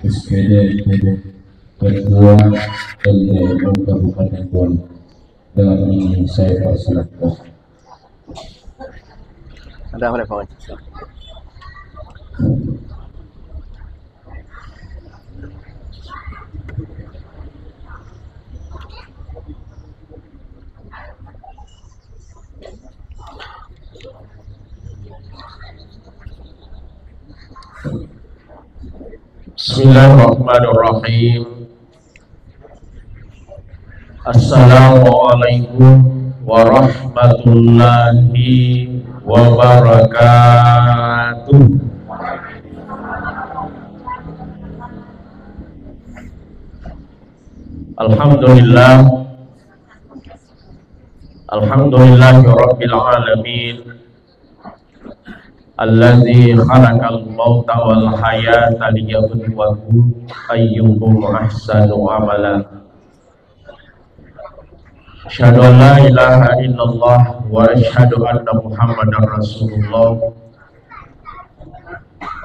SPD Ketua LDU Kabupaten Kuala. Dengan ini saya persilakan. Ada apa Pak? Bismillahirrahmanirrahim. Assalamualaikum warahmatullahi wabarakatuh. Alhamdulillahirabbil alamin. Allazi khalaqal mauta wal hayata liyabluwakum ayyukum ahsanu amala. Asyhadu an la ilaha illallah wa asyhadu anna Muhammadar Rasulullah.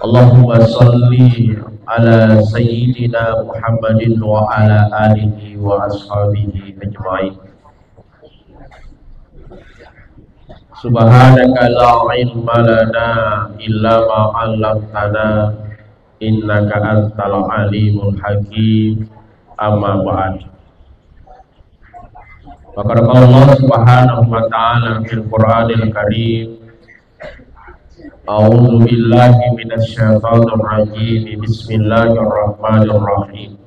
Allahumma shalli ala sayyidina Muhammadin wa ala alihi wa ashabihi ajma'in. Subhanaka la ilma lana illa ma 'allamtana innaka antal alimul hakim. Amma ba'd. Maka Allah Subhanahu wa ta'ala fil Qur'anil Karim, a'udzu billahi minasy syaithanir rajim. Bismillahirrahmanirrahim.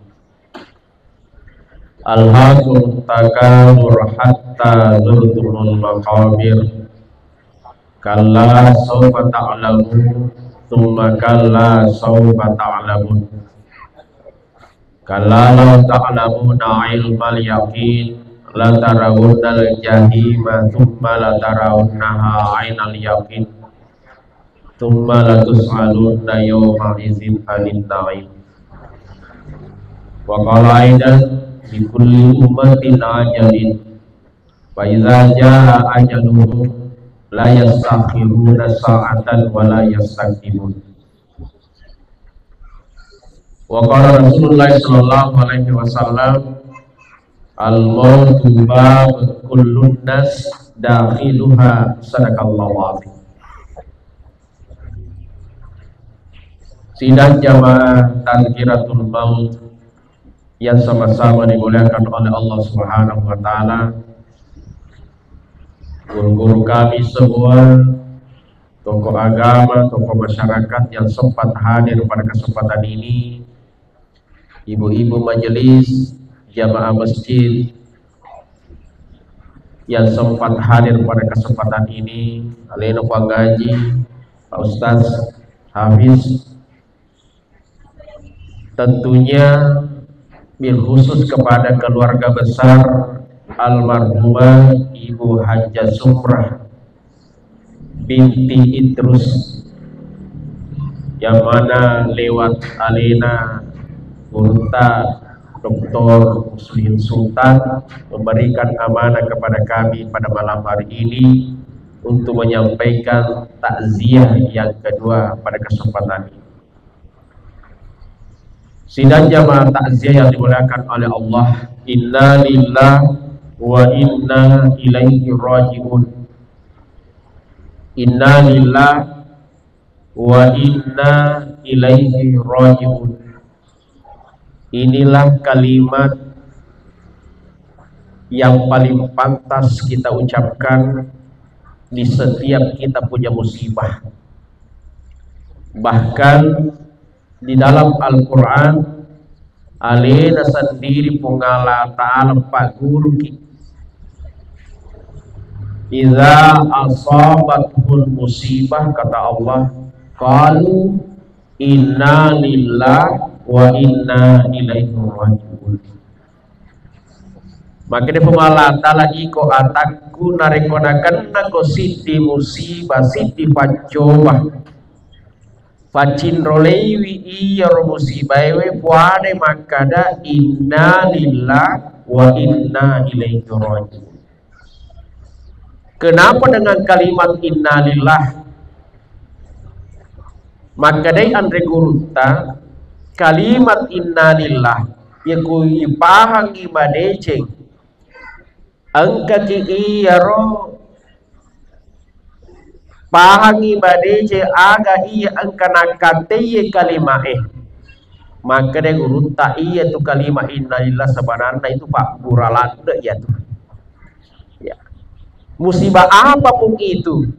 Alhaakum takatsur hatta zurtumul maqabir. Kalla sawfa ta'lamun, thumma kalla sawfa ta'lamun. Kalla law ta'lamuna ilmal yaqin la tarawunnal jahima thumma la tarawunnaha 'ainal yaqin thumma la tus'alunna yawma idzin 'anil na'im. Wa qala aidan li kulli ummatin ajalin fa idza jaa ajaluhum la yastakhiruna sa'atan wa la yastaqdimun. Wa qala Rasulullah sallallahu alaihi wasallam, al-mautu bab kullun nas dakhiluha, sadaqallahu azim. Sidang jamaah Tazkiratul Maut yang sama-sama dimuliakan oleh Allah Subhanahu wa taala, guru-guru kami semua, tokoh agama, tokoh masyarakat yang sempat hadir pada kesempatan ini, ibu-ibu majelis, jamaah masjid yang sempat hadir pada kesempatan ini, alena Pak Gaji, Pak Ustaz, Hafiz, tentunya bil khusus kepada keluarga besar almarhumah Ibu Hajjah Sumrah binti Idrus, yang mana lewat alena Ustaz Dr. Muslim Sultan memberikan amanah kepada kami pada malam hari ini untuk menyampaikan takziah yang kedua pada kesempatan ini. Sidang jamaah takziah yang dimuliakan oleh Allah, inna lillahi wa inna ilaihi raji'un. Inna lillahi wa inna ilaihi raji'un. Inilah kalimat yang paling pantas kita ucapkan di setiap kita punya musibah. Bahkan di dalam Al-Quran, alena sendiri pengala ta'ala Pak Guru kita, idza asabathul musibah, kata Allah, qalu inna lillahi wa inna ilaihi raji'un. Makanya pemalata lagi ko atakku narekonakan nako siti musibah siti pacoba pacin rolewi iya musibawe puade makada inna lillahi wa inna ilaihi raji'un. Kenapa dengan kalimat inna lillahi? Maka dai andre gurunta kalimat innalillah ya ku ipahang ibadeceng angka ki iyaro pahang ibadece aga iya angka nakateye kalimae maka dia urut iya tu kalimat innalillah sebenarnya itu pak buralada ya tuh ya. Musibah apapun itu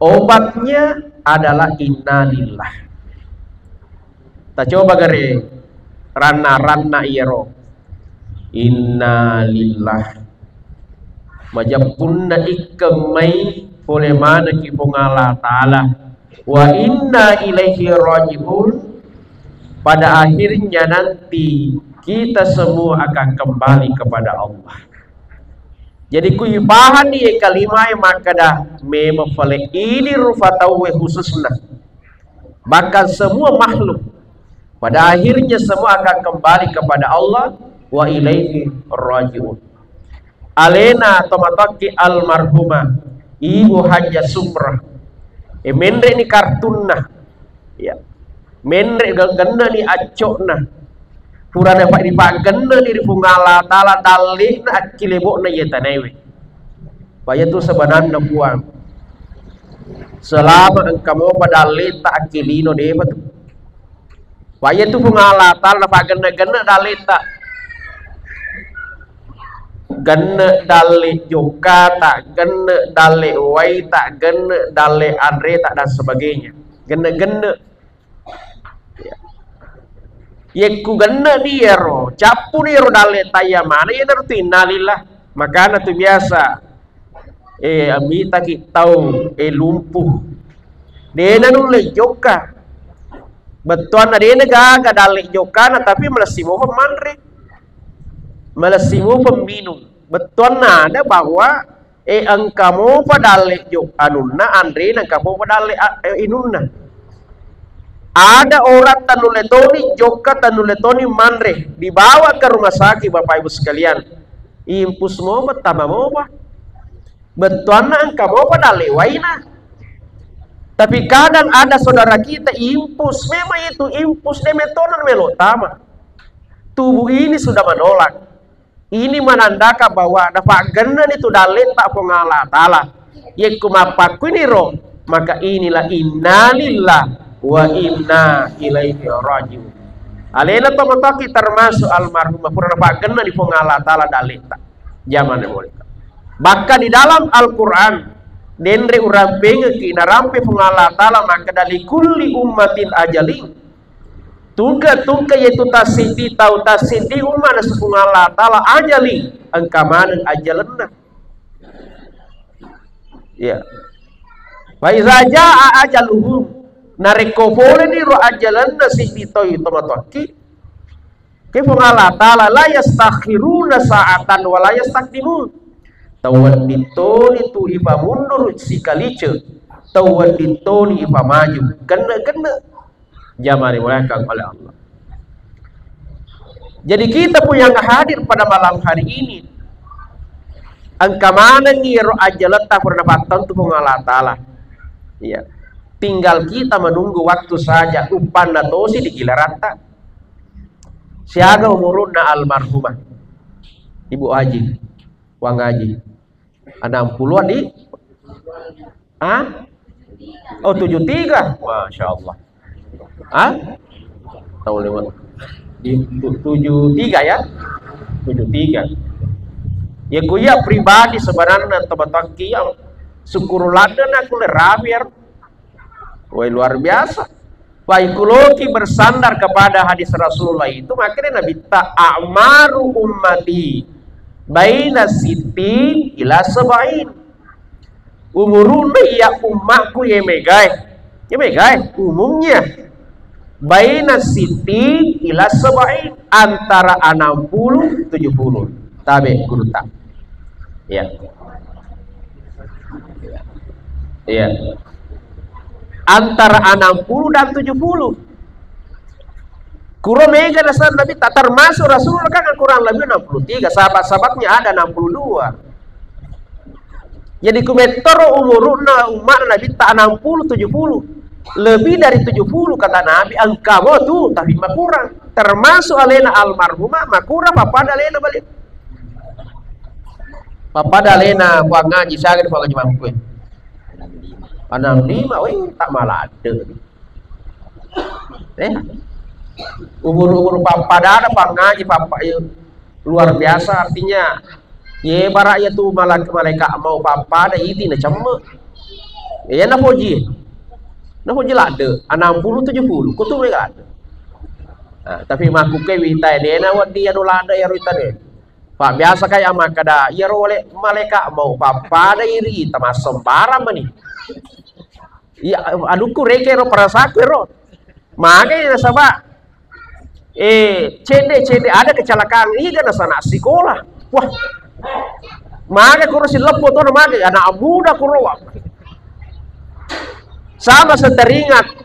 obatnya adalah innalillah. Tak coba gare ranna iyaro innalillah majapunna ikemai oleh mana ki Allah taala wa inna ilaihi rajiun. Pada akhirnya nanti kita semua akan kembali kepada Allah. Jadi kuibahan ni kalimah maka dah memang fale ini rufatawe khususna. Bahkan semua makhluk pada akhirnya semua akan kembali kepada Allah wa ilaihi rajiun. Alena tomataki almarhumah Ibu Haja Sumrah. Mendre ni kartunna. Ya. Mendre ganna ni acokna. Purana pak dipaganna ni pungala tala dalih na akilebok na yetanewe. Paya tu sebenarnya buang. Selama engkau pada leta akilino deva tu. Paya tu pungala tala paganna ganna daleta. Ganna dale joka tak ganna dale wai tak ganna dale andre tak dan sebagainya. Ganna Yeku ganna dia ro, capu dia ro dale taya mana ya nerti innalillah. Makana tu biasa. Amita kitau lumpuh. Dena nule joka. Betuan dena gaga dale joka na tapi melasimu pemanre. Melasimu peminum. Betuan ada bahwa engkamu padale joka anunna andre engkamu padale inunna. Ada orang tanuletoni joka tanuletoni manre dibawa ke rumah sakit Bapak Ibu sekalian. Impus mau betama mau bah. Betuana engkau mau pada lewaina. Tapi kadang ada saudara kita impus memang itu impus demetonan melotama. Tubuh ini sudah menolak. Ini menandakan bahwa dapat genan itu dalet tak pengala taala. Yeku mapaku ini roh maka inilah innalillah wa inna ilaihi rajiun. Alena tomataki termasuk almarhumah purana pagenna di pengala taala daleta zaman mereka. Bahkan di dalam Al-Qur'an dendre urang pengen ki narampe pengala taala maka dari kulli ummatin ajalin. Tungka yaitu tasidi tau tasidi umat sepengala taala ajali engkamanan ajalenna. Ya. Wa iza jaa ajaluhum nareko boleh ni ro ajalan nasi ditoi tomataki ke pengala taala la yastakhiruna sa'atan wa la yastaqdimun tawan ditoni tu ipa mundur sikalice tawan ditoni ipa maju kena jamari mereka oleh Allah. Jadi kita pun yang hadir pada malam hari ini angka mana ni ro ajalan tak pernah patang tu pengala taala. Iya. Tinggal kita menunggu waktu saja umpan natosi di gila rata. Siaga umuruna almarhumah Ibu Haji Wang Haji 60-an di oh 73 Masya Allah tahun 5 di 73 ya 73 ya kuya pribadi sebenarnya teman-teman yang syukuruladan aku lerabiar. Wah luar biasa. Waikuloki bersandar kepada hadis Rasulullah itu makanya Nabi ta'amaru ummati baina sitin ila sab'in. Umuruna ya umatku ya megai umumnya baina sitin ila sab'in antara 60 70. Tabe guru tak. Ya. Iya. Antara 60 dan 70. Kurang mega dasar Nabi tak termasuk Rasulullah kan kurang lebih 63, sahabat-sahabatnya ada 62. Jadi kumetoro umuruna umat Nabi tak 60 70. Lebih dari 70 kata Nabi engkau tuh, tapi makurang. Termasuk alena almarhumah makurang papada alena balik. Papada alena buat ngaji saged buat ngaji mampu. 65 weh tak malah ada. Umur papada ada pak ngaji papa luar biasa, artinya ye barak ya tuh malaikat mau papa ada ini na cemme. Ya na poji. Na poji lah ada 60 70 kutu mereka ada. Nah, tapi maku ke wita dia na wadi anu lada ya wita deh. Pak biasa kayak amak kada ya oleh malaikat mau papa ada iri tamasem barang mani. Ya aduku reke ro perasaku ro. Makanya sabak CD ada kecelakaan ini kan anak sekolah. Wah. Maka kursi lepo tuh maka anak muda kuruak. Sama seteringat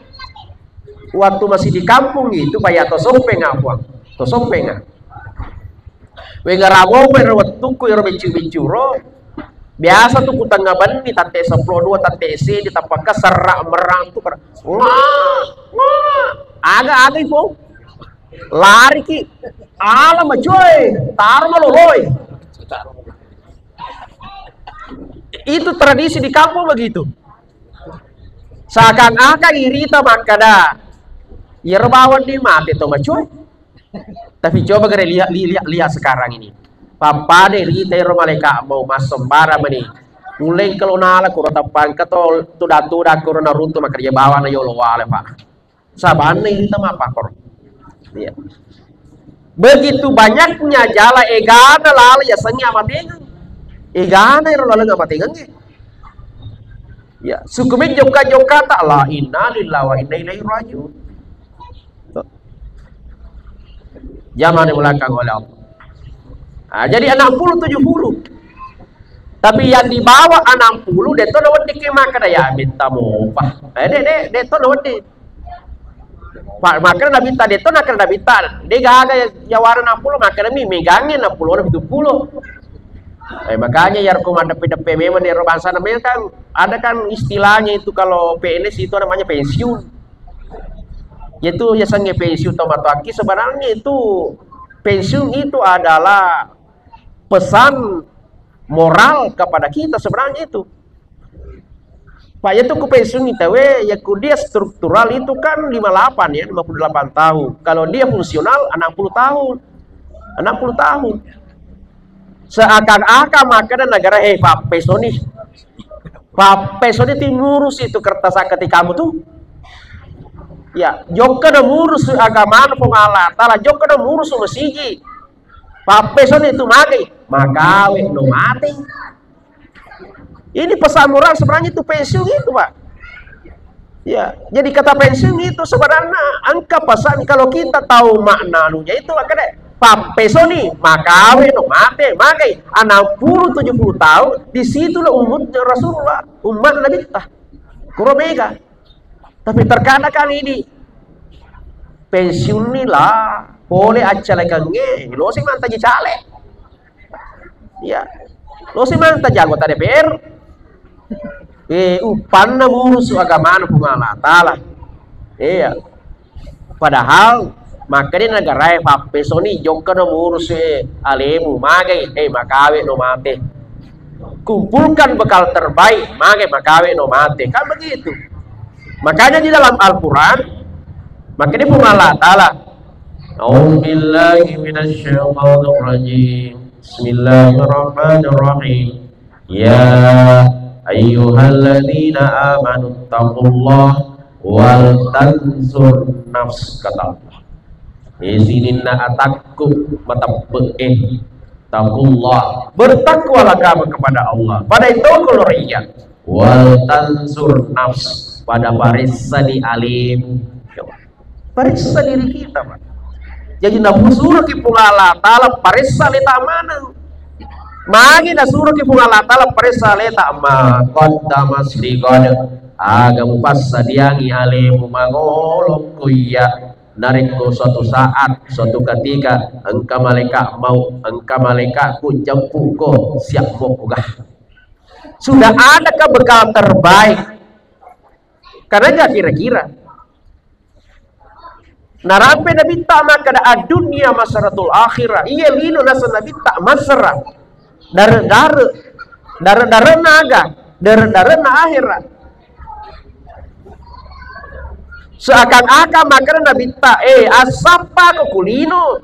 waktu masih di kampung itu bayar tosopeng apa? Tosopeng. Wengarabo berwatuku iro bicu-bicuro. Biasa tuh kutang ngaban di tante 10 2 tante C di tapaka serak merang tuh. Aga ipo. Lari ki alam coy tar maloloy. Itu tradisi di kampung begitu. Seakan-akan irita makada yerbawan di mati to macoy. Tapi coba kare lihat sekarang ini. Papa de rita ro malaikat mau masembara meni. Mulai kalau nala kuro tapang kato tuda kuro naruto makarya bawa na yolo wale pak. Saban rita mapa kor. Ya. Begitu banyaknya jala egana lala ya sengi amatengan. Egana ro lala ngamatengan ge. Ya, sukumin joka tak la inna lillahi wa inna ilaihi rajiun. Zaman yang belakang oleh Allah. Nah, jadi 60 70. Tapi yang di bawah 60 deto dawat dikema kada ya minta mopah. Deto dawat di. Pak makan na bita deto na kada bita. De gaga ya waran 60 makan mi megangin 60 70. Makanya ya rekom ada PDP memang di bangsa namanya kan ada kan istilahnya itu kalau PNS itu namanya pensiun. Yaitu ya sange pensiun tomataki sebenarnya itu pensiun itu adalah pesan moral kepada kita sebenarnya itu. Pak itu ku pensiun itu ya ku dia struktural itu kan 58 ya 58 tahun. Kalau dia fungsional 60 tahun. 60 tahun. Seakan-akan makanan negara Pak Pesoni. Pak Pesoni itu ngurus itu kertas ketika kamu tuh. Ya, jokka na ngurus agama pengala, tala jokka na ngurus masigi. Pak Pesoni itu makawe no mati. Ini pesan moral sebenarnya itu pensiun itu, Pak. Ya, jadi kata pensiun itu sebenarnya angka pesan kalau kita tahu makna anunya itu makanya Pak Pesoni makawe no mate makai 60 70 tahun di situlah umatnya Rasulullah umat Nabi kuromega. Tapi terkadang kan ini pensiun lah boleh acale kange lo sih manta jale ya lo sih manta anggota DPR upan na ngurus agama pungala tala iya padahal maka di negara Pak Pesoni jongka no ngurus alemu magai makawe no mate kumpulkan bekal terbaik magai makawe no mate kan begitu. Makanya di dalam Al-Quran makanya pun Allah Ta'ala A'udzubillahi minasyaitonir rajim Bismillahirrahmanirrahim Ya ayyuhalladzina amanu taqullaha wal tanzur nafs kata Allah izinna atakum matabbe taqullah bertakwalah kamu kepada Allah pada itu koloriya wal tanzur nafs pada parissa di alim parissa diri kita Pak. Jadi nabu suruh ki pungala ta'ala parissa li tamana magi na suruh ki pungala ta'ala parissa li tamma qaddama sriqad agam passa diangi alimu mangolok kuya nariko suatu saat suatu ketika engkau malaikat ku jemput ko siap mokugah sudah adakah bekal terbaik Karena gak kira-kira. Narampe nabi tak maka da dunia masaratul akhirah. Iya lino nasa nabi tak masara. Dara naga. Dara na akhirat. Seakan-akan maka nabi tak asapa ko kulino.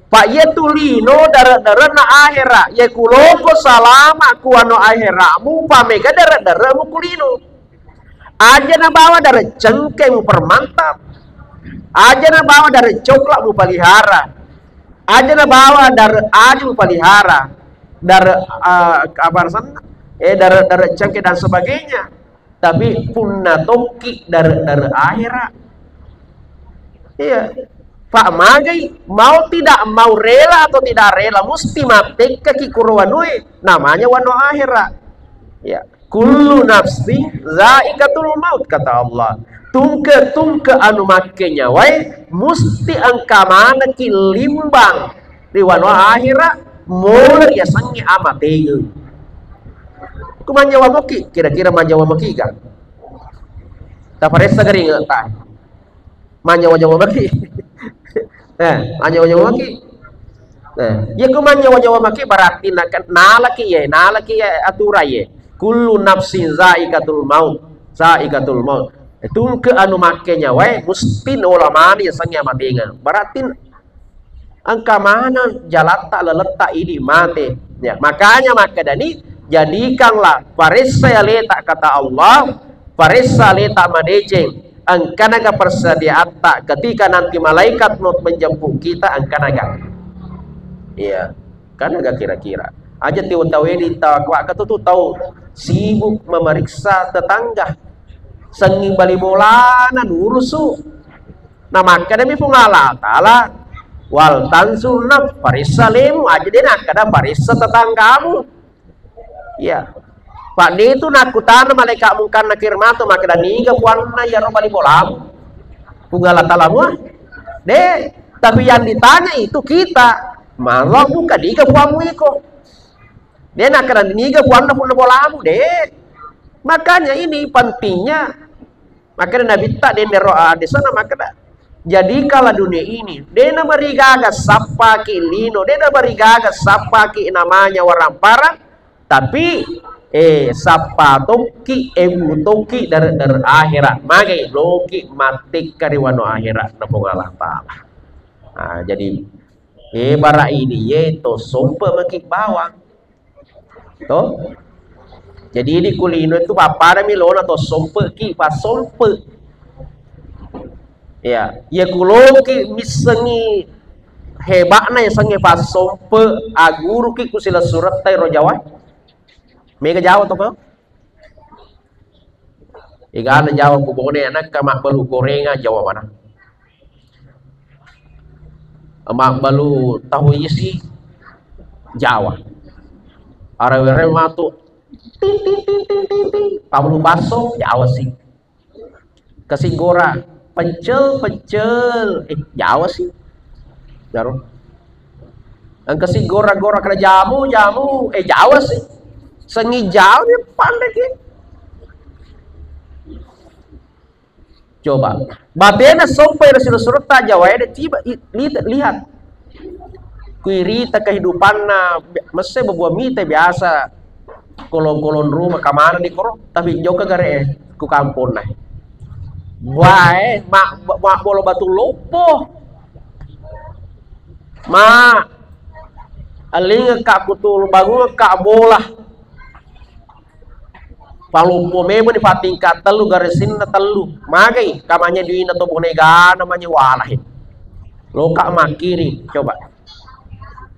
Pak ye tulino dara na akhirat. Ye kuloko salama kuano akhiramu pamega dara mu kulino. Aja na bawa dari cengkeh mu permantap, aja na bawa dari coklat mu pelihara, aja na bawa dari aju mu pelihara, dari kabar sana, dari cengkeh dan sebagainya. Tapi punna toki dari akhirat. Iya, Pak Magai mau tidak mau rela atau tidak rela mesti mati kaki kurwanui, namanya wano akhirat. Ya. Kullu nafsi zaikatul maut kata Allah. Tungke anu makenya wae musti angka mana ki limbang di wano akhirat mulai ya sangi amateu. Ku manjawa moki kira-kira manjawa moki kan? Ta paresa gering ta. Manjawa moki. Manjawa moki. Ya ku manjawa moki berarti nalaki ya aturai ya. Kullu nafsin zaikatul maut. Itu ke anu makenya wae mesti ulamani sangnya matingan. Berarti angka mana jalata leletak ini mati. Ya, makanya maka dani jadikanlah parisa leta kata Allah, parisa leta madeceng. Angkanaga persediaan ketika nanti malaikat not menjemput kita angkanaga. Iya, kan agak kira-kira. Aja tiwantaweli takwak tu tahu sibuk memeriksa tetangga sengi bali bolanan urusu nah maka demi pungala tala wal tansunna parissa lemu aja dia nak kada parissa tetanggamu ya Pak ni itu nakutana malaikat mungkan nakir mato maka dan niga puanna ya ro bali bolamu pungala talamu deh tapi yang ditanya itu kita malah bukan diga puamu iko dia nak kena niga puanna pun bolamu deh. Makanya ini pentingnya. Makanya Nabi tak den roa di sana makanya. Jadi kalau dunia ini, dia marigaga sapaki lino, dia marigaga sapaki namanya warampara, tapi sapa toki toki dari akhirat. Magai loki mati kariwano akhirat napong Allah Taala. Nah, jadi bara ini yaitu sompa makik bawang. Toh, jadi di kulino itu apa ada milona atau sompe ki pas sompe, ya, kuloki misengi hebatnya ya sange pas sompe aguru ki kusila surat tay rojawa, mega Jawa toh kau, ikan Jawa kubone anak kamak balu gorenga Jawa mana, mak balu tahu isi Jawa. Ara-ara matu ting pablu baso Jawa sih kesinggora pencel Jawa sih jaro ang kesinggora kena jamu Jawa sih sengi Jawa dia pandai ki coba batena sampai surat Jawa ada tiba lihat kuirita kehidupan mesti berbuah mite biasa kolon-kolon rumah kamana di koro tapi jauh kagare ku kampung nah wae mak bolo batu lopo ma aling ka kutul bangun ka bola palumpo memo ni patingkat telu garesin na telu magai kamanya duina to bonega namanya walahin loka makiri coba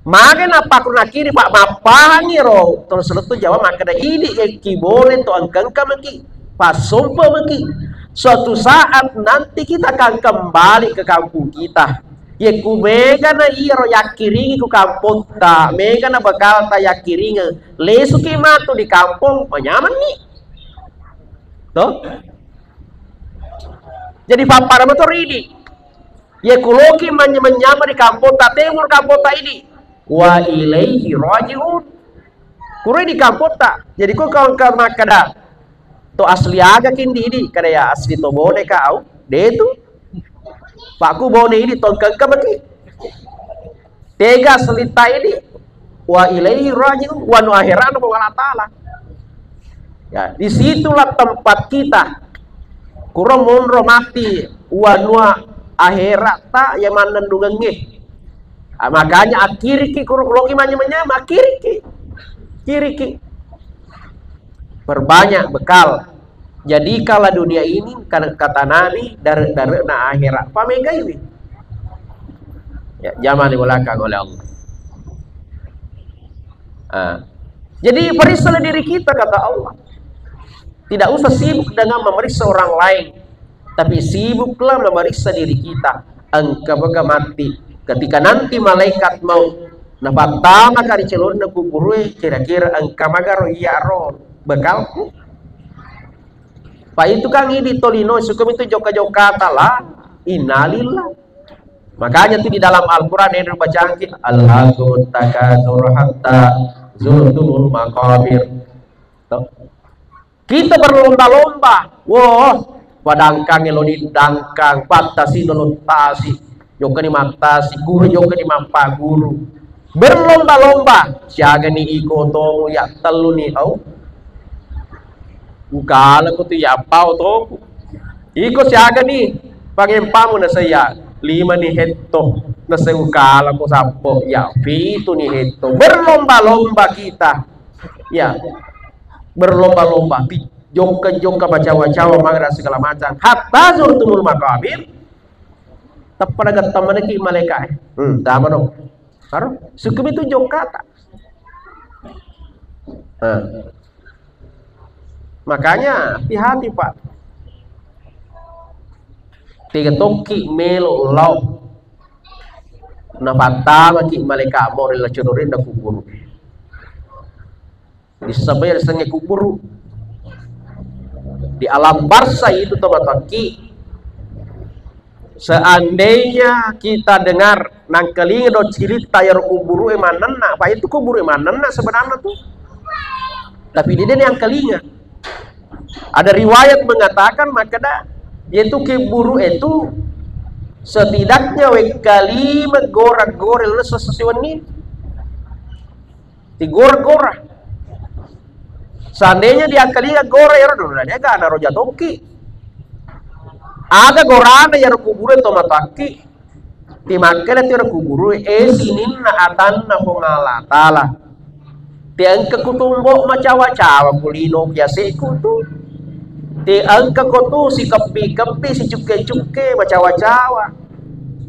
magen apa kuna kiri pak mapani ro terus letu Jawa makada ini ki boleh to angkang maki pas sompa maki suatu saat nanti kita akan kembali ke kampung kita ya ku mega na iro yakiringi ku kampung ta mega na bakal ta yakiringi lesu ki matu di kampung penyaman nih toh jadi papara motor ini ya kuloki menyama di kampung ta timur kampung ta ini wa ilaihi rajiun kurang di kampung tak jadi kau makada To asli aga kindi ini kada ya asli to bone kau. De tu. Pakku bone ini tongkang kamaki. Tega selita ini wa ilaihi rajiun wa nu akhiran Allah taala. Ya, disitulah tempat kita kurang monro mati wanua akhirat tak yang mana nungengih. Makanya akhiriki kurang logi manya kiriki perbanyak bekal. Jadi kalau dunia ini kata Nabi dari na akhirat pamega ini. Ya, zaman di belakang oleh Allah. Jadi periksalah diri kita kata Allah. Tidak usah sibuk dengan memeriksa orang lain, tapi sibuklah memeriksa diri kita. Engkau bakal mati. Ketika nanti malaikat mau pertama kali celur na kuburui, kira-kira engkau magaro iya ro bekalku. Pak itu kan ini tolino sukum itu joka-joka talah innalillah. Makanya itu di dalam Al-Quran yang dibaca Al-Haqqu takatsur hatta zurtumul maqabir. Kita berlomba-lomba. Wah, padangkang eloni dangkang, patasi dolon tasi, joka ni matasi, guru joka ni mampa guru. Berlomba-lomba. Siaga ni iko to ya telu ni au. Ukala ko to ya pau to. Iko siaga ni pangempamu na saya 5 ni hetto na sa ukala ko sapo ya 7 ni hetto. Berlomba-lomba kita. Ya. Berlomba-lomba jongka-jongka baca-baca mangra segala macam hatta zurtumul maqabir tappada gatamane ki malaikat tama no karo sukum itu jongka tak makanya hati-hati Pak tiga toki melo lau na patama ki malaikat mo relacionorin na kuburu disebut dengan kubur di alam barza itu teman-teman. Seandainya kita dengar nang kelinga do cerita yang kuburu emanana, apa itu kuburu emanana sebenarnya tuh. Tapi dia yang kelinga. Ada riwayat mengatakan maka yaitu kuburu itu setidaknya kali megora-goril sesuatu ini. Digor-gora. Seandainya dia kalinya gore ya dulu dia gak ada roja toki. Ada gorana ya kuburu to mataki. Ti makene ti kuburu sinin na atan na pongala tala. Ti angka kutumbo macawa-cawa kulino biasa kutu. Ti angka kutu si kepi-kepi si cuke-cuke macawa-cawa.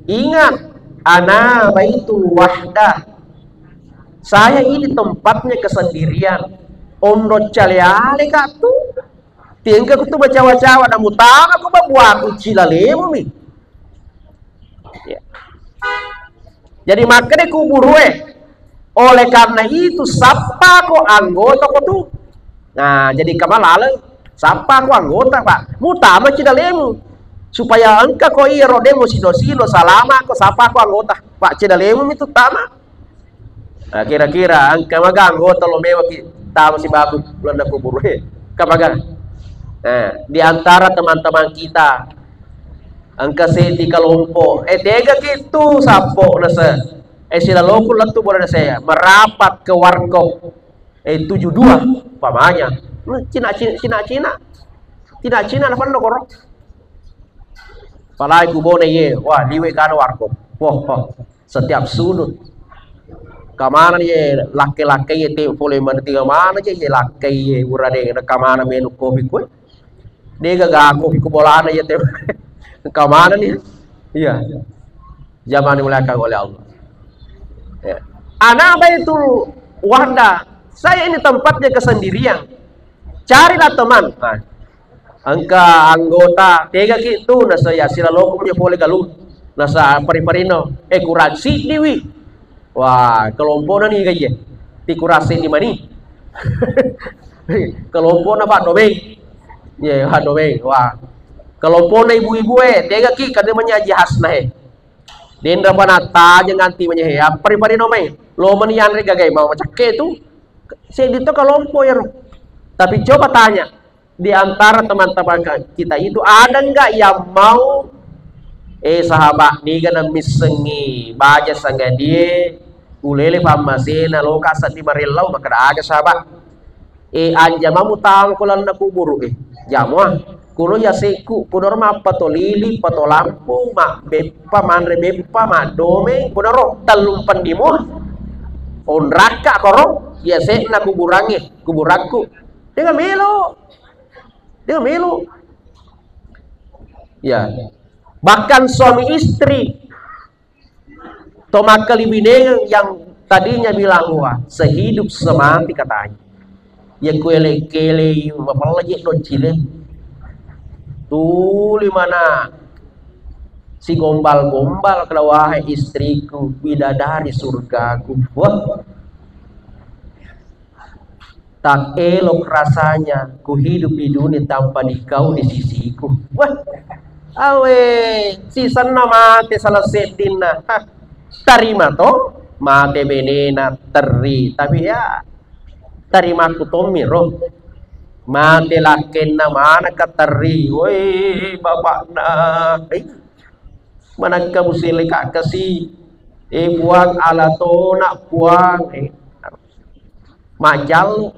Ingat, ana baitul wahdah. Saya ini tempatnya kesendirian. Omro caleale katu tinggal kutu bacawa-cawa na mutama ko babuat ucila lemo mi ya. Jadi makanya kuburu oleh karena itu sapa ko anggota ko tuh nah jadi kamalala sapa ko anggota Pak mutama cila lemo supaya angka ko iro demo sino-sino salama ko sapa ko anggota Pak cila lemo itu tama nah, kira-kira angka maga anggota lo mewa tahu si babu belanda kubur kapagan di antara teman-teman kita angka seti kalompo tega gitu sapo nasa sila loko lantu boleh saya merapat ke warkop 72 pamanya Cina apa ndo korok palai kubone ye wah liwe kan warkop wah setiap sudut kamana ye laki-laki ye te boleh menetiga mana je ye laki ye urade na kamana menu kopi kue dega ga kopi ko bolana ye te kamana nih iya zaman dimulakan oleh Allah ya. Anak Baitul Wahdah saya ini tempatnya kesendirian carilah teman nah, angka anggota tega gitu nasa ya sila loko punya boleh galuh nasa pari-parino kuransi diwi wah, kelompok nih kayaknya dikurasi di mana? Kelompok Pak Dobeng, ya Pak Dobeng, wah, kelompok ibu-ibu tega ki kada menyaji hasna dendra panata jangan ti menyaji pari-pari nomeng, lo menian rega gay mau macake itu, saya itu kelompok ya, tapi coba tanya, di antara teman-teman kita itu ada nggak yang mau sahabat ni gana misengi baja sanga dia ulele pamasena loka sati marilau maka ada sahabat anja mamu tahu kalau nak kuburu jamwa kuno ya seku kuno ma patolili patolampu ma beppa manre beppa ma dome kuno ro talum pandimo on raka koro ya se na kuburanku dengan melo ya bahkan suami istri tomak kelibine yang tadinya bilang wah sehidup semati katanya ya kele apalagi don cile tuh mana si gombal-gombal kalau wahai istriku bidadari surgaku wah tak elok rasanya ku hidup di dunia tanpa dikau di sisiku. Wah, awe si sana mate salah setina. Tarima to mate benena teri tapi ya tarima ku tomiro mate lakenna mana kateri woi bapak na mana kamu silika kasi buang alato nak buang majal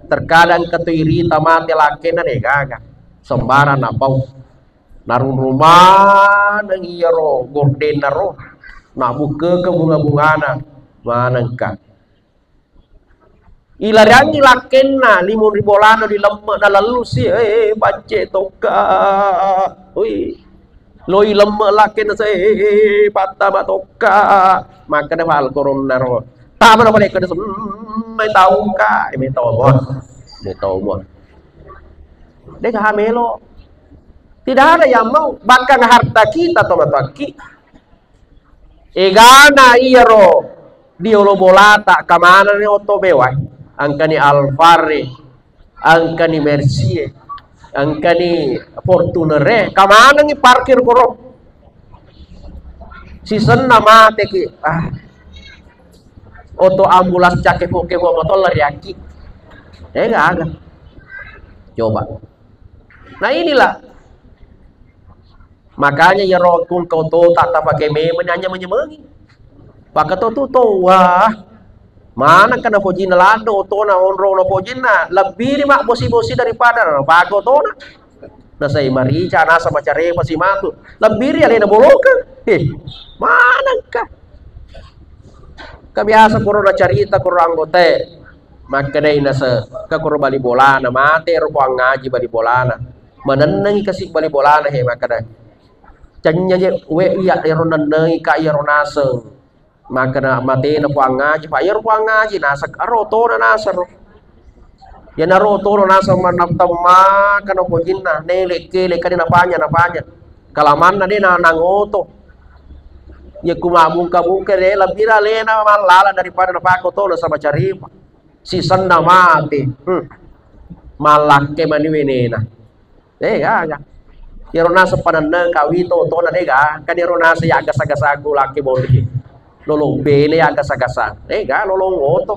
terkadang ketuiri tamate lakena gaga sembaran napau narun rumah nang iyaro gorden naro nak buka ke bunga-bungana manangka ilariangi lakena 5.000 lano di lemak na lalu si bace toka oi loi lemak lakena se patama toka maka na hal koron naro tama na balik ka may tahu ka may tahu mo dek hamelo tidak ada yang mau bahkan harta kita tomataki egana iyaro diolo bolata kamana ni oto bewai angkani Alfare angkani Mercie angkani Fortunere kamana ni parkir koro season nama teki oto ambulans cake poke motor lariaki enggak ada coba nah inilah makanya ya rokun kau to tak pakai meme hanya menyemangi pakai to wah mana kana pojina lado to na onro no pojina lebih mak bosi-bosi daripada pago to na saya marica nasa macare pasi matu lebih ya lena bolokan mana kah kabiasa kuro na carita kuro anggote makanya nasa kakuro bali bolana mate ruang ngaji bali bolana mananangi kasih bali bolana makanya canya je we iya nanangi ka iya ronaseng makanya mate na ruang ngaji pa iya ruang ngaji nasa aroto na nasa ya naroto na nasa manaptama kana pojinna neleke lekani napanya kalaman na din na nangoto ya kumabungka-bungka deh lebih lena malala daripada napako to sama cari si sana mati malake mani wenena ya rona sepanana kawito to na dega kan rona se ya gasa-gasa aku laki bondi lolong bene ya gasa-gasa lolong oto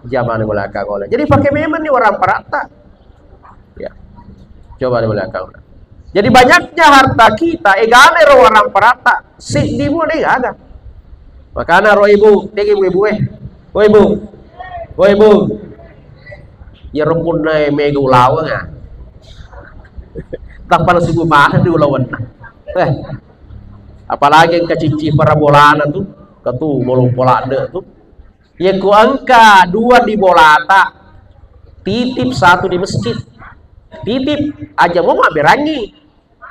zaman belakang oleh jadi pakai memang nih orang perata ya coba di belakang jadi banyaknya harta kita egane ro orang perata si dimu deh ada makanya ro ibu deh ibu ya rumpun na mega ulawa nga tak pala si bumana di ulawan apalagi yang kacici para bolana tuh katu bolong polada tuh ya ku angka 2 di bolata titip 1 di masjid titip aja mau berangi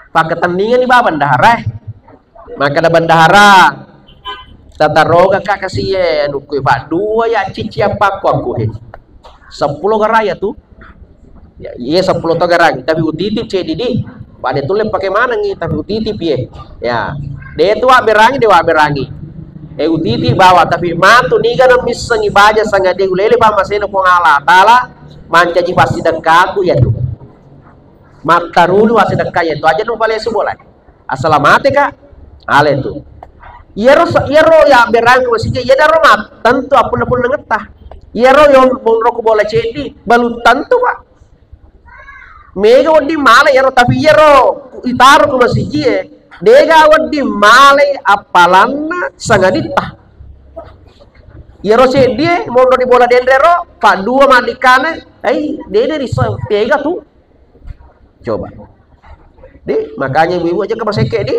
pakai tandingan di bawah bandara maka ada bandara tata roga kakak sih ya nukui pak 2 ya cici apa aku 10 garaya tuh ya iya 10 garang tapi utitip cedidi pada tuh pakai mana nih tapi utitip ya dia tuh berangi utitip bawa tapi matu nih kan misangi baja sangat dia ulele pa masih nukung ala tala mancaji pasti dekatku ya tuh mata rulu asal dekat itu aja nu paling seboleh assalamate kak ale itu yero ya berang masih ya daro mat tentu apun ngetah yero yang monrok boleh cedi balu tentu pak mega wadi male yaro tapi yaro itaru ko masiji dega wadi male apalanna sangadita yaro se dia mondo di bola dendero pak dua madikane dede risa pega tuh coba di makanya ibu aja ke maseke di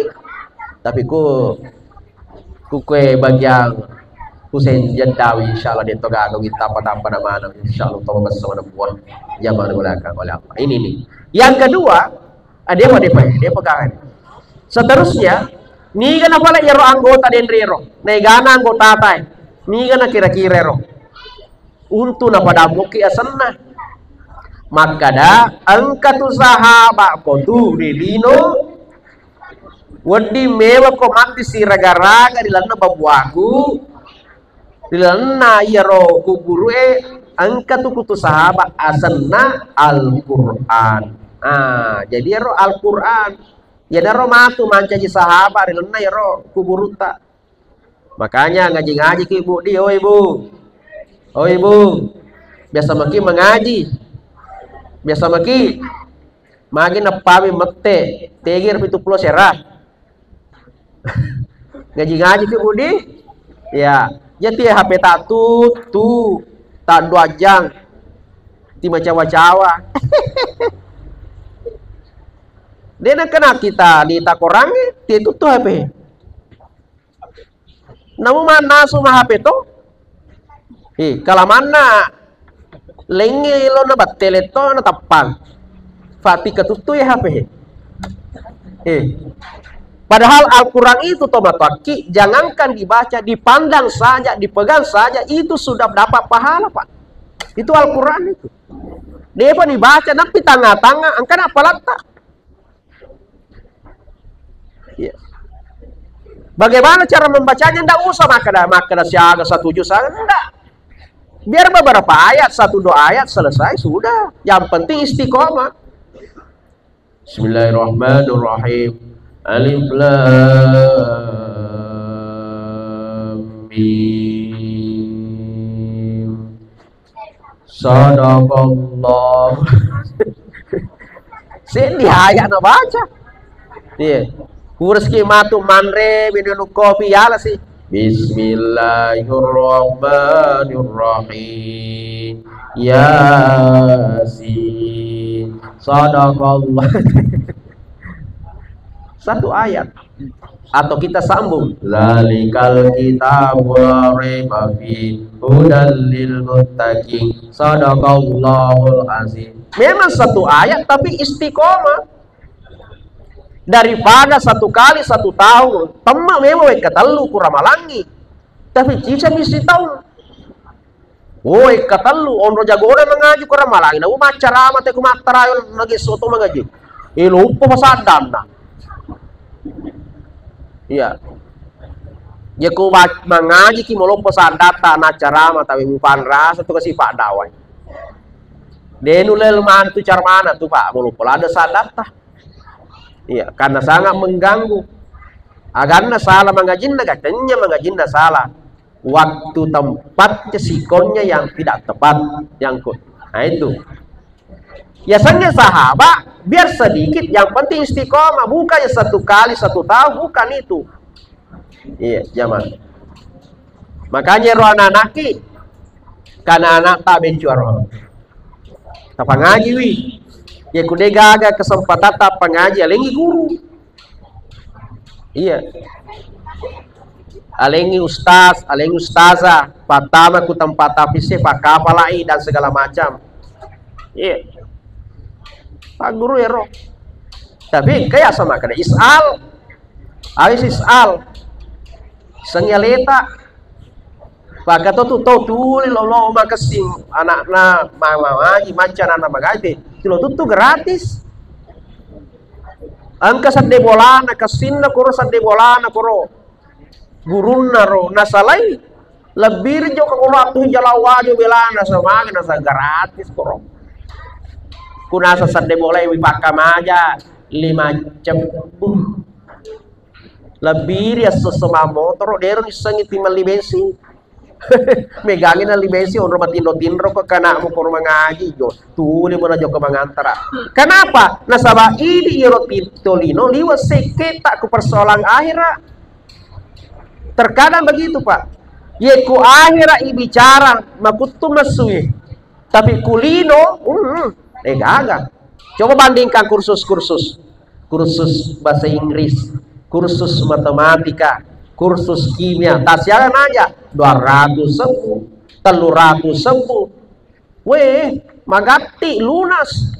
tapi ku kue bagian Husein Jadawi insyaallah dia toga kita apa nama insyaallah tahu bersama buat zaman belakang oleh apa ini nih yang kedua dia mau dia pegangan seterusnya ni kan apa lah yaro anggota dendrero negana anggota tai ni kan kira-kira ro untuk napa damuki asanna maka da angkatu sahabat ko tu dilino wadi mewa ko mati si raga-raga di lana babuaku di lana yaro kuburu angkatu kutu sahabat asanna Al-Quran jadi yaro Al-Quran ya daro matu mancaji sahabat di lana yaro kuburu tak makanya ngaji-ngaji ke ibu di oh ibu biasa maki mengaji biasa maki magi napami mekte tegir pitu pulau serah ngaji-ngaji ke budi ya jadi HP tu tak 2 jam ti macawa-cawa dia nak kena kita di takorangi ti itu HP namu mana suma HP tu kalau mana lengi lo na battele to na tapang fati ketutu ya HP padahal Al-Quran itu tomataki jangankan dibaca dipandang saja dipegang saja itu sudah dapat pahala pak itu Al-Quran itu dia pun dibaca tapi tengah-tengah angkan apa letak ya. Bagaimana cara membacanya ndak usah maka siaga 1 juz enggak biar beberapa ayat 1-2 ayat selesai sudah yang penting istiqomah Bismillahirrahmanirrahim Alif Lam Mim Sadaqallah sini ayat nak baca dia kurus matu manre minum kopi ya lah sih Bismillahirrahmanirrahim Yasin Sadaqallah 1 ayat atau kita sambung zalikal kitabu raiba fi hudal lil muttaqin sadaqallahul azim memang 1 ayat tapi istiqomah daripada 1 kali 1 tahun temak memang katalu kuramalangi tapi cisa misi tahun woi katalu onro jagora mengaji kuramalangi na umacara mate kumatarayon nagi soto mengaji lupa pasadam na iya ya ku mengaji ki molompo sadata na carama tapi mupan rasa tu kasi pak dawai denulel man tu carmana tu pak molompo ada sadata iya karena sangat mengganggu agarna salah mengajinna katanya mengajinna salah waktu tempatnya sikonnya yang tidak tepat nyangkut nah itu biasanya sahabat biar sedikit yang penting istiqomah bukannya 1 kali 1 tahun bukan itu iya zaman makanya roh anak-anaki karena anak tak bencuaro tak pengaji wi ya kude gaga kesempatan tak pengaji alengi guru iya alengi ustaz alengi ustazah pertama ku tempat tapise pak kapalai dan segala macam iya pak guru ya roh tapi kayak sama kada isal awis isal sengyaleta pak kata tu tuli lo makasih anak-anak mama ngaji macan anak magaji kilo tu gratis angka sadde bolana kasinna koro sadde bolana koro gurunna ro nasalai lebih jo kalau atuh jalawajo belana sama nasa gratis koro kunasa sadde boleh wipaka maja 5 jam lebih dia sesama motor deron isangi timali bensin Megangin na libesi on rumah tindro ko kana mo ko ngaji jo. Tuli mo na jo ka mangantara. Kenapa? Nasaba ini iro tolino liwat seketa ku persoalan akhirat. Terkadang begitu Pak. Ye ku akhirat bicara makutu masui. Tapi kulino gagah. Coba bandingkan kursus bahasa Inggris, kursus matematika, kursus kimia, tasyaran aja 200 sembuh, 300 sembuh. Weh, magati lunas.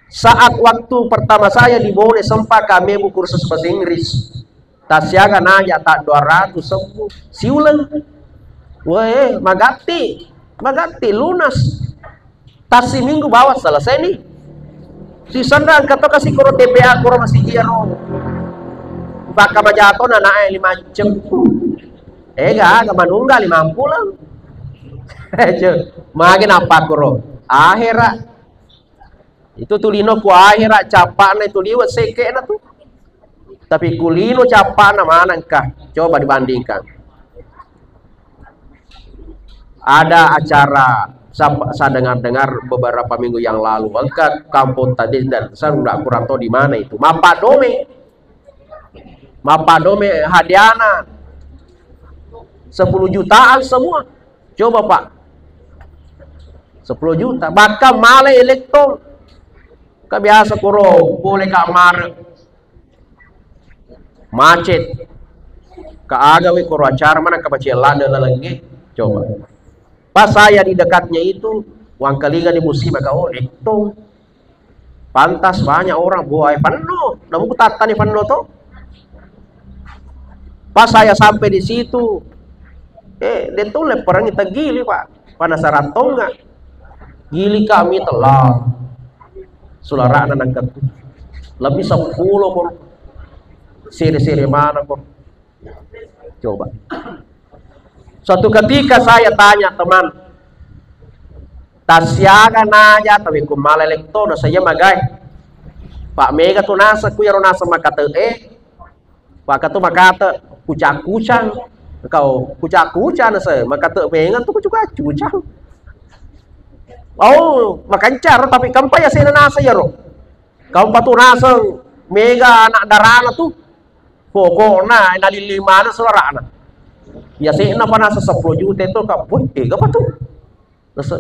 Saat waktu pertama saya di Bone sempat kami kursus bahasa Inggris. Tasyaran aja tak 200 sembuh. Siulang. Weh, magati lunas. Tasi minggu bawa selesai nih. Si Sandra kata kasih koro TPA koro masih hero. Baka majato na nae 5 jam. Gak manunggal 50 lang. Magin apa koro? Akhirat. Itu tulino ku akhirat capana itu liwat seke na tuh. Tapi kulino capana mana kah? Coba dibandingkan. Ada acara saya dengar beberapa minggu yang lalu angkat kampung tadi dan saya udah kurang tahu di mana itu Mapadome hadiana 10 jutaan semua. Coba Pak, 10 juta bahkan male elektron kan biasa kuro boleh kamar macet keagawi kuro acara mana kebacelan dan lagi. Coba pas saya di dekatnya itu uang kelingan di musibah kau itu pantas banyak orang buai penuh namun tata nih penuh tuh. Pas saya sampai di situ dia tuh leperang kita gili Pak penasaran tau nggak gili kami telah sulara anak lebih 10 pun siri-siri mana pun. Coba suatu ketika saya tanya teman, tasyaga aja tapi kumala elekto na saya magay. Pak Mega tu nasa kuyaro nasa makata Pak katu makata kucang-kucang. Kau kucang-kucang na saya makata pengen tu kucang-kucang. Oh, makancar tapi kampai ya saya nasa ya ro. Kau patu nasa Mega anak darana tu. Pokoknya nali 5 na suara na. Ya sih napa nasa 10 juta itu kak boy apa tuh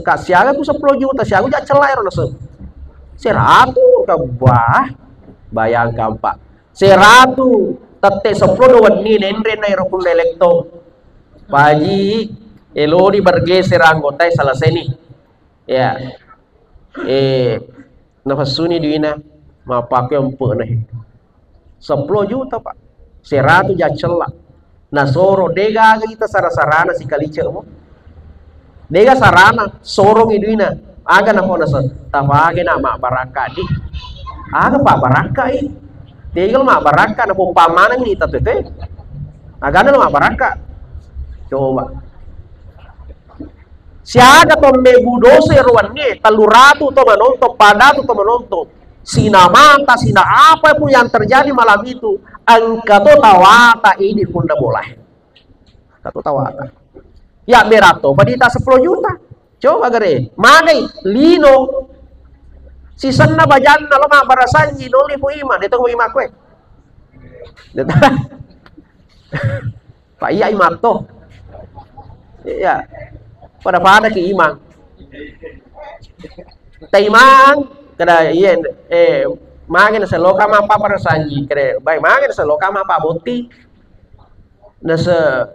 kak siaga ku 10 juta siaga jak celai nasa 100 kak bah bayangkan Pak 100 tete 10 doan ni nendre na iropun elekto Paji elodi bergeser anggota salah seni ya nafasuni diina mapakai empuk nih 10 juta Pak 100 jak celak. Nah soro dega kita sarana si kalice mo dega sarana sorong iduina aga na po nasa tawage na mak baraka di aga pa baraka tegal mak baraka na po pamana ni tatete aga na mak baraka. Coba siaga to mebudose ruan ni 300 to manonto padatu to manonto sina mata sina apa pun yang terjadi malam itu angka to tawata ini pun dah boleh kato tawata ya berato badita 10 juta coba gare manai lino si sanna bajan na lama barasanji noli po ima dito ko ima kwe Pak iya ima to ya pada ki imang taimang kada yen magin sa loka mapa para sanji kare bay magin sa loka mapa boti nasa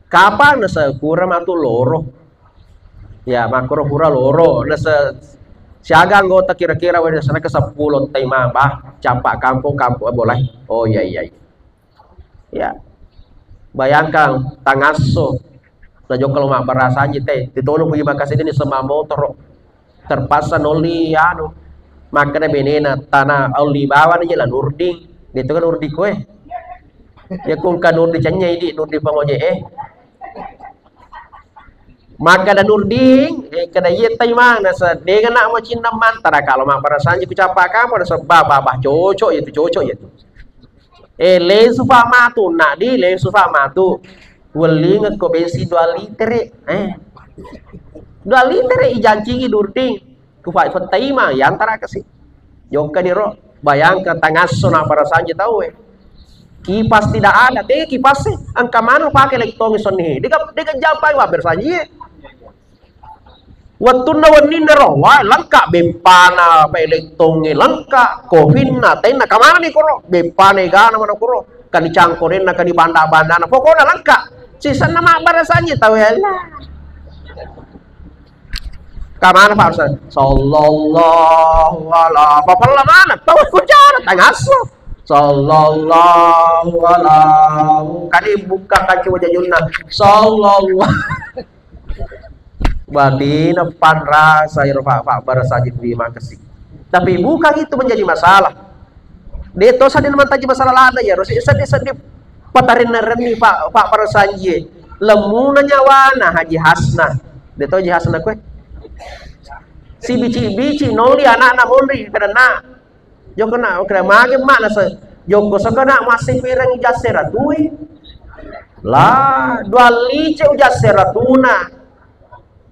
kapa nasa kura matu loro ya makro kura loro nasa siaga anggota kira-kira wala sana ke 10 taima bah campak kampung boleh. Oh iya ya bayangkan tangaso na jok kalau mak barasanji teh ditolong punya makasih ini sama motor terpaksa noli anu makanya benena tanah auli bawa aja lah nurding itu kan nurdi kue ya kung kan nurdi canya ini nurdi pangoje maka dan nurding kada ye taimang nasa dengan nak macin naman tara kalau mak barasanji ku capa kamu nasa babah cocok itu le sufa matu nak di le sufa matu Weling ko bensi 2 liter. 2 liter ijanji durding. Ku fai fatai ma yantara kasi. Joka diro bayangkan tangaso na para saja tahu kipas tidak ada kipas angka mana pakai elektron soni dia jampai wa bersaji waktu na wanina rawa langka bempana pa elektron langka covid na tena kamana ni koro bempana gana mana koro kan dicangkorin na kan di banda-banda na pokoknya langka sisa nama bersaji tahu ya kamana Pak Ustaz? Sallallahu alaihi wasallam mana? Tahu kucara tangaso. Sallallahu alaihi kali buka kaca wajah junna. Sallallahu. Berarti depan rasa ya Pak bersaji terima kasih. Tapi bukan itu menjadi masalah. Dia tahu sadin mantaji masalah ada ya. Sedih patarin reni Pak bersaji. Lemuna nyawana Haji Hasna. Dia tahu Haji Hasna kue? Si bici noli anak-anak mondri karena joko na kena mage mana se joko sakana masih pirang ijasera tui lah 2 lice ujasera tuna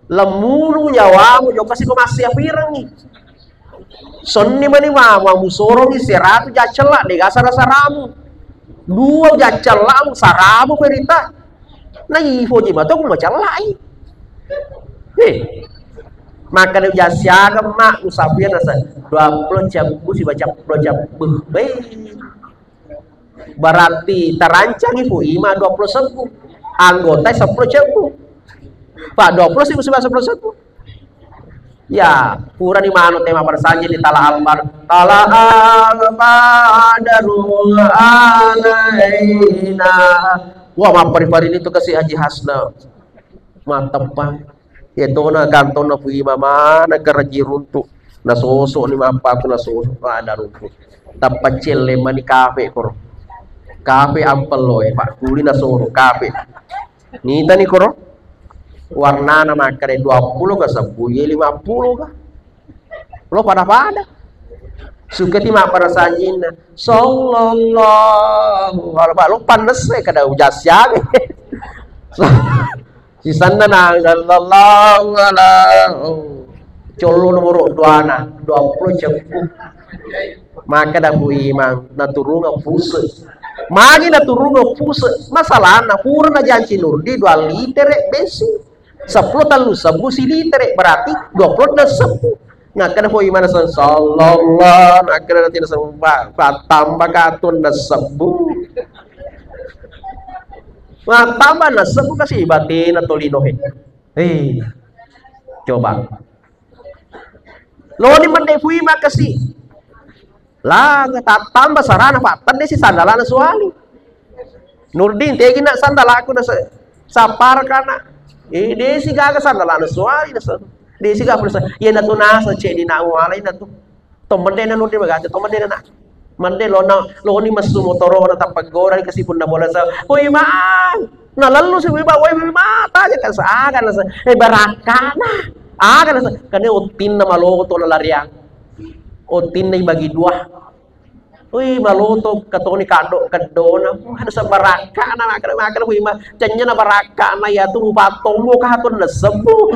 lemuru nyawamu joko si masih pirang ni sonni mani mama musorong ni seratu jacela de gasara saramu 2 jacela saramu perita na ifo jima to ku macalai maka dia jasiaga mak usapia nasa 20 jam si baca 20 jam berarti terancang ibu ima 20 sebu anggota 10 cebu Pak 20 sih musibah 10 sebu ya kurang di mana tema bersaja di tala albar tala albarul alaina wah mapari-pari itu kasih Haji Hasna matepang itu na kanto na pui mama na karaji runtuk na soso ni mapa aku na soso ada runtuk tapat cele mani kafe koro kafe ampel lo Pak kuli na soro kafe ni tani koro warna na makare 20 ka sabuye 50 ka lo pada suka ti mak para sajin sallallahu alaihi lo panas kada ujasya si sana na sallallahu alaihi colo nomor 2 na 20 cepu maka dah bui mang naturunga puse magi naturunga puse masalah na pura na janci nur di 2 liter bensin 10 talu sebu si liter berarti 20 na sebu nah kada bui mana sallallahu nah kada nanti na sebu tambah katun na sebu tambah na sebu kasi batin atau linohe coba lo ni mande fui makasi lah tambah sarana Pak tadi si sandalana suali Nurdin tegi nak sandal aku na sapar kana desi gaga sandalana suali na desi gaga pulsa ye na tunasa che di na wala ina tu tomande na Nurdin magaja tomande na mande lo ni masu motoro na tapagora kasi pun na bola sa hoy man na lalu si wiba hoy mata aja kan sa kan sa barakana kan sa kane utin na maloto na lariang utin na bagi 2 hoy maloto katoni kado kadona ada sa barakana makan hoy ma cenya na barakana ya tu patomo ka hatun na sebu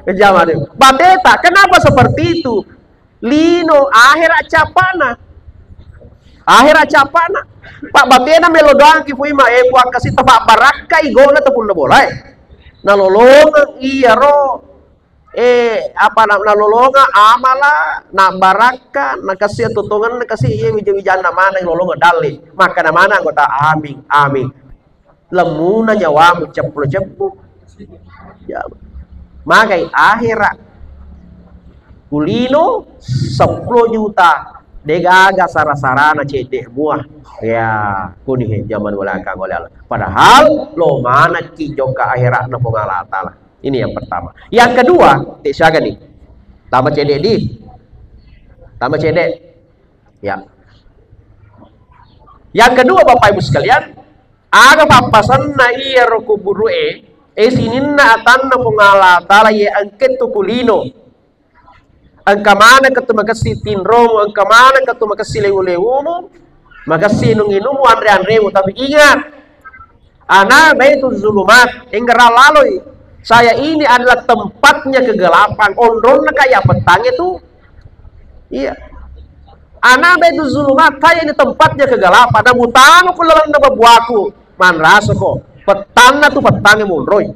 kejamane bateta kenapa seperti itu lino akhirat capana Pak batena melodang ki fui ma kuat kasih tapak barakai gona tepun na bolai nalolonga iya ro apa nalolonga amala na baraka na kasih tutungan na kasih iya wija-wijan na mana lolonga dali maka na mana anggota amin lemuna nyawamu ceplo ya magai akhirat kulino 10 juta degaga sarana cedek buah ya kuning zaman belakang oleh padahal lo mana ki joka akhirat na pengalata lah ini yang pertama yang kedua siaga nih tambah cedek ya yang kedua Bapak Ibu sekalian aga papasan na iya rokuburu sinin na atan na pengalata lah ye angket tu kulino angka mana katu makasi tinromu angka mana katu makasi lewu-lewumu makasi nunginumu andre-andremu tapi ingat Ana baitul zulumat, enggera laloi. Saya ini adalah tempatnya kegelapan. Ondrona kayak petang itu. Iya. Ana baitul zulumat, saya ini tempatnya kegelapan. Nah, mutano ko lalang na babuaku. Manraso ko. Petang na tu petangnya munroy.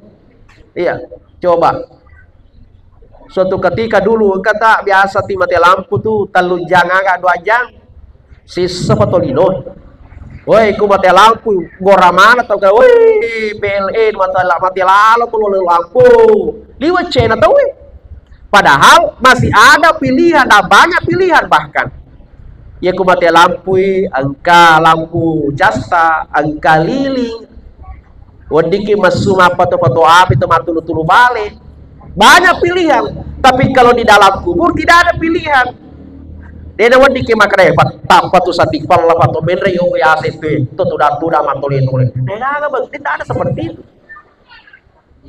Iya. Coba. Suatu ketika dulu kata biasa ti mati lampu tuh telunjang agak 2 jam. Sisa patolino. Woi, ku mati lampu, gora mana tau kan? Woi, PLN mati lalu kalau lampu, liwat China tau weh. Padahal masih ada pilihan, ada banyak pilihan bahkan. Ya ku mati lampu, angka lampu jasta, angka lilin, wadiki masuk apa tuh foto api, tempat tulu balik. Banyak pilihan, tapi kalau di dalam kubur tidak ada pilihan. Dia wan di kemakre patapa tu satikpal la pato benre yo ya sepe tu tuda matole tole. Tidak ada seperti itu.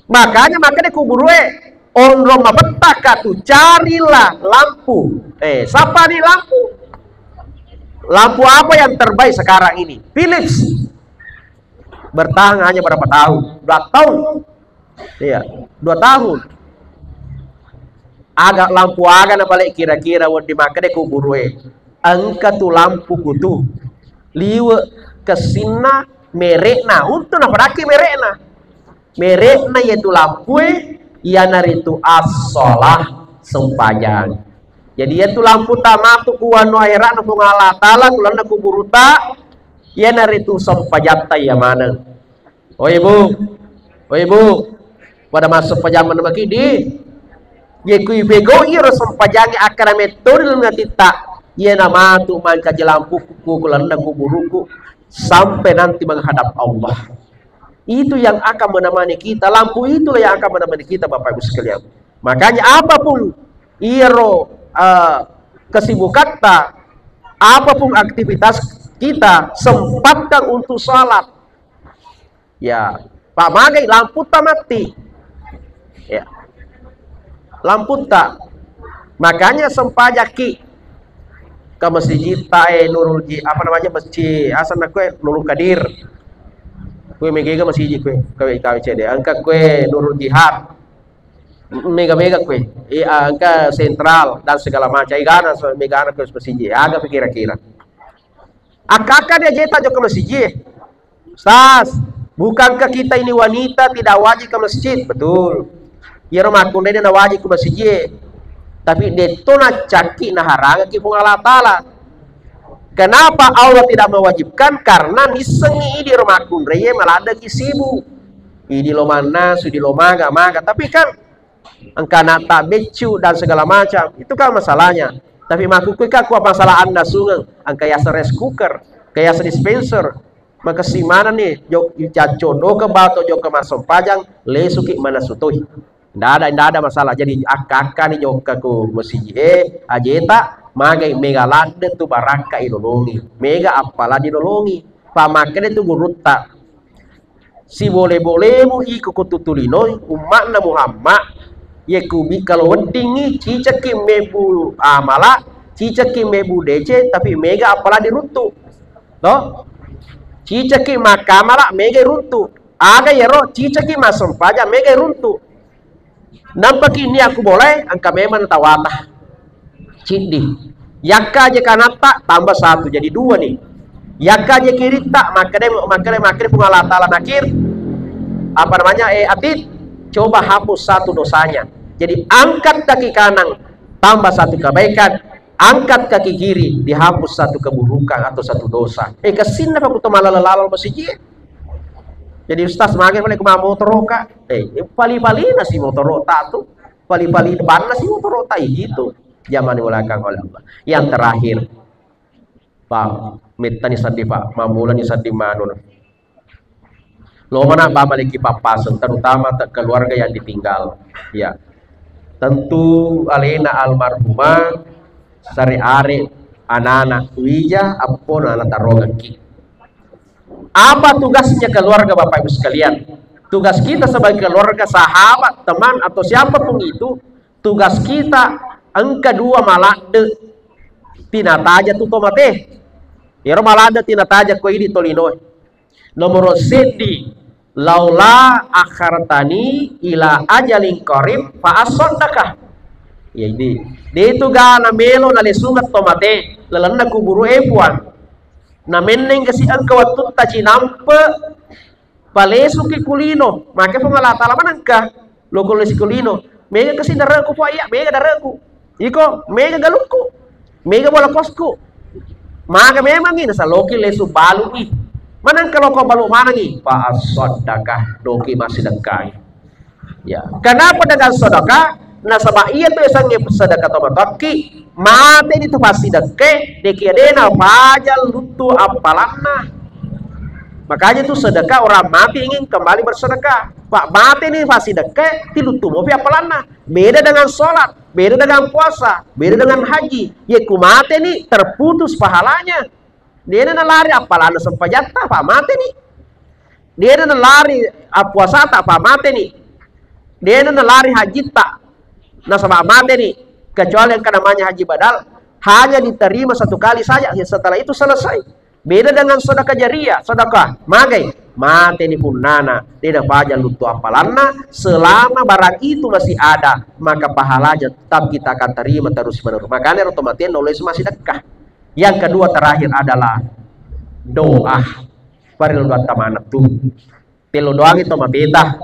Makanya kubur onro mabetaka tu carilah lampu. Siapa nih lampu? Lampu apa yang terbaik sekarang ini? Philips. Bertahan hanya berapa tahun? 2 tahun. Iya, 2 tahun. Agak lampu agak na balik kira-kira wadi makade kuburwe angka tu lampu kutu liwe kesina merekna untuk na paraki merekna yaitu lampu ia naritu as-sholah sempajang. Jadi yaitu lampu tamatu kuwano airan na pungala tala kulan na kuburuta ia naritu sempajata ya mana. Oh ibu pada masuk pajaman makidi Yeku ibego iro sempajangi akara metode ngatita ye nama tu manca jelampu kukulanda kuburuku sampai nanti menghadap Allah. Itu yang akan menemani kita, lampu itulah yang akan menemani kita Bapak Ibu sekalian. Makanya apapun iro kesibukan kita, apapun aktivitas kita, sempatkan untuk salat. Ya, Pak Magai lampu tak mati. Ya. Lampu tak, makanya sempajaki ke masjid Nurul apa namanya masjid asal nak Nurul Kadir, kue mega masjid kue KWCD, angka kue Nurul Jihad, mega kue, angka sentral dan segala macam, igana mega anak ke masjid, agak kira-kira. Akakan dia jeta ke masjid, bukankah kita ini wanita tidak wajib ke masjid? Betul. Ya rumah kunde na wajib ke masjid, tapi deto na caki na haranga ki Allah Ta'ala. Kenapa Allah tidak mewajibkan? Karena nisengi di rumah kunde malah ada kisibu idi lo mana sudi lo maga tapi kan angka nata becu dan segala macam itu kan masalahnya. Tapi makuku kan kuah masalah anda sungai angka yasa rice cooker kayak yasa dispenser maka si mana nih jok cacono ke bato jok ke masam pajang lesuki mana sutoi. Tidak ada masalah. Jadi akak nih joka ku masjid ajeta magai mega lande tu baraka inolongi mega apalah dinolongi pamakane tu guruta si boleh-bolehmu iku kututulino umat na Muhammad ye kubi kalau wedingi cicaki mebu amala cicaki mebu DC tapi mega apalah dirutu toh cicaki makamala mega runtu aga yero cicaki masam paja mega runtu. Nampak ini aku boleh angka memang tawatah cindi yakka aja kanata tambah 1 jadi 2 nih yakka aja kirita makanya pungala ta'ala nakir apa namanya atit coba hapus 1 dosanya jadi angkat kaki kanan tambah 1 kebaikan angkat kaki kiri dihapus 1 keburukan atau 1 dosa kesini apa aku malah masjid. Jadi ustaz makin boleh kemana motor roka, pali-pali nasi motor rota tuh, pali-pali depan nasi motor rota gitu. Zaman belakang oleh Allah. Yang terakhir, Pak, mitani sadi Pak, mamulan ni sadi manun. Lo mana bamaliki papasan, terutama keluarga yang ditinggal. Ya, tentu alena almarhumah, sari are, anak-anak wija, apapun anak tarogaki. Apa tugasnya keluarga Bapak Ibu sekalian? Tugas kita sebagai keluarga, sahabat, teman atau siapapun itu, tugas kita angka 2 malade tinataja tu tomate. Yero malade tinataja ko ini tolino. Nomor sedi laula akhartani ila ajalin qarib fa asaddaqah. Ya ini itu gana melo na lesungat tomate lalanda kuburu epuan na meneng kasi ang kawatut ta cinampe palesu ki kulino make pengalata laman ka lokol si kulino mega kasi daraku po iya mega daraku iko mega galukku mega bola kosku maka memang ini sa loki lesu balu i manang kalau kau balu mana nih fa asaddaqah doki masih dekai ya kenapa dengan sedekah na sabah iya tu isang sedekah tomataki mate itu pasti deke deki adena pajal lutu apalanna makanya tu sedekah orang mati ingin kembali bersedekah pak mati ini pasti deke tilutu mau apalanna beda dengan sholat beda dengan puasa beda dengan haji ya ku mati ini terputus pahalanya dia na lari apalanna sampai jatah pak mati nih dia na lari puasa tak pak mati nih dia na lari haji tak nah sama mati nih kecuali yang namanya haji badal hanya diterima satu kali saja setelah itu selesai beda dengan sedekah jariah sedekah magai mati nih pun nana tidak pajak lutu apalanna selama barang itu masih ada maka pahalanya tetap kita akan terima terus menerus makanya otomatis nulis masih sedekah yang kedua terakhir adalah doa paril doa tamana tuh telo doa itu mabeta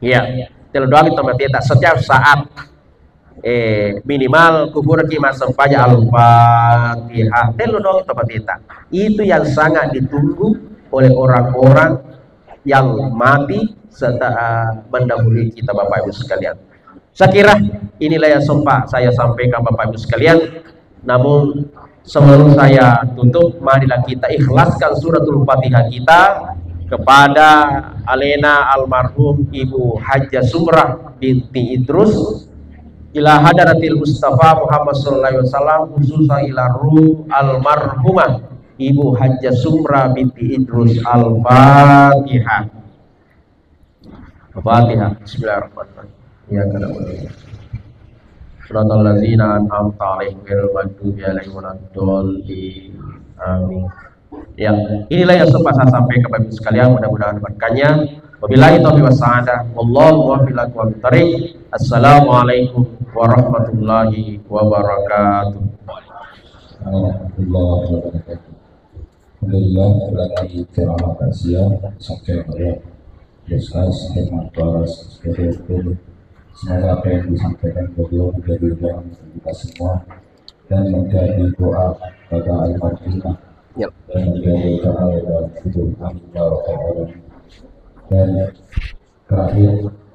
ya telo doa itu mabeta setiap saat minimal kubur ki masam paja al-fatihah telo doa itu mabeta itu yang sangat ditunggu oleh orang-orang yang mati serta mendahului kita Bapak Ibu sekalian. Saya kira inilah yang sempat saya sampaikan Bapak Ibu sekalian. Namun sebelum saya tutup, marilah kita ikhlaskan suratul Fatihah kita kepada alena almarhum Ibu Hajjah Sumrah binti Idrus ila hadaratil Mustafa Muhammad sallallahu alaihi wasallam khususan ila ruh almarhumah Ibu Hajjah Sumrah binti Idrus. Al-Fatihah. Al-Fatihah. Bismillahirrahmanirrahim. Ya kana Shiratal ladzina an'amta 'alaihim ghairil maghdubi 'alaihim waladdallin. Amin. Ya, inilah yang sempat saya sampaikan kepada sekalian, mudah-mudahan berkahnya. Wabillahi taufiq wassadah. Wallahu muwaffiq wa bittariq. Assalamualaikum warahmatullahi wabarakatuh. Warahmatullahi wabarakatuh. Alhamdulillah berarti ceramah kasia sampai pada diskus tema baras seperti semoga apa yang disampaikan beliau menjadi doa kita semua dan menjadi doa bagi almarhumah dan menjadi doa dalam hidup kami ya rabbal alamin. Dan terakhir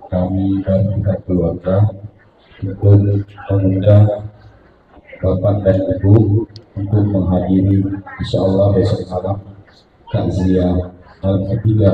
kami dan pihak keluarga untuk mengundang Bapak dan Ibu untuk menghadiri insyaallah besok malam takziah ketiga